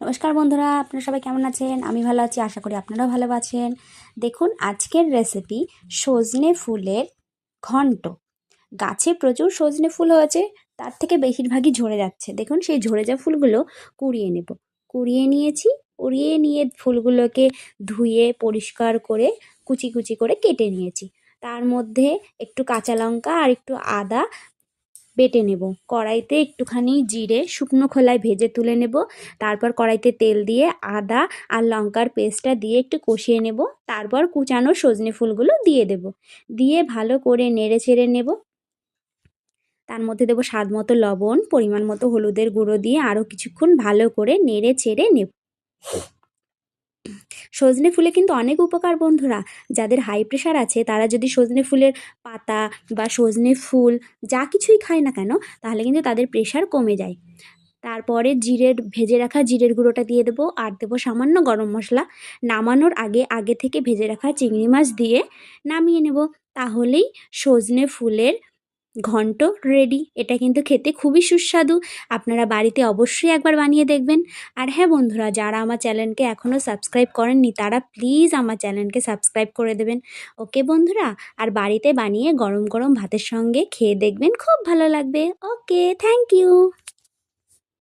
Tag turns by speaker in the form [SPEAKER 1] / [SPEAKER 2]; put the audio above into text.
[SPEAKER 1] নমস্কার বন্ধুরা, আপনারা সবাই কেমন আছেন? আমি ভালো আছি, আশা করি আপনারাও ভালো আছেন। দেখুন আজকের রেসিপি সজনে ফুলের ঘন্ট। গাছে প্রচুর সজনে ফুল হয়েছে, তার থেকে বেশিরভাগই ঝরে যাচ্ছে। দেখুন সেই ঝরে যাওয়া ফুলগুলো কুড়িয়ে নেব। কুড়িয়ে নিয়েছি, কুড়িয়ে নিয়ে ফুলগুলোকে ধুয়ে পরিষ্কার করে কুচি কুচি করে কেটে নিয়েছি। তার মধ্যে একটু কাঁচা লঙ্কা আর একটু আদা বেটে নেব। কড়াইতে একটুখানি জিরে শুকনো খোলায় ভেজে তুলে নেব। তারপর কড়াইতে তেল দিয়ে আদা আর লঙ্কার পেস্টটা দিয়ে একটু কষিয়ে নেব। তারপর কুচানো সজনে ফুলগুলো দিয়ে দেব। দিয়ে ভালো করে নেড়ে চেড়ে নেব। তার মধ্যে দেবো স্বাদ মতো লবণ, পরিমাণ মতো হলুদের গুঁড়ো দিয়ে আরও কিছুক্ষণ ভালো করে নেড়ে চেড়ে নেব। সজনে ফুলে কিন্তু অনেক উপকার বন্ধুরা। যাদের হাই প্রেশার আছে তারা যদি সজনে ফুলের পাতা বা সজনে ফুল যা কিছুই খায় না কেন, তাহলে কিন্তু তাদের প্রেশার কমে যায়। তারপরে ভেজে রাখা জিরের গুঁড়োটা দিয়ে দেবো আর দেবো সামান্য গরম মশলা। নামানোর আগে থেকে ভেজে রাখা চিংড়ি মাছ দিয়ে নামিয়ে নেব। তাহলেই সজনে ফুলের ঘন্ট রেডি। এটা কিন্তু খেতে খুবই সুস্বাদু। আপনারা বাড়িতে অবশ্যই একবার বানিয়ে দেখবেন। আর হ্যাঁ বন্ধুরা, যারা আমার চ্যানেলকে এখনও সাবস্ক্রাইব করেননি তারা প্লিজ আমার চ্যানেলকে সাবস্ক্রাইব করে দেবেন। ওকে বন্ধুরা, আর বাড়িতে বানিয়ে গরম গরম ভাতের সঙ্গে খেয়ে দেখবেন, খুব ভালো লাগবে। ওকে, থ্যাংক ইউ।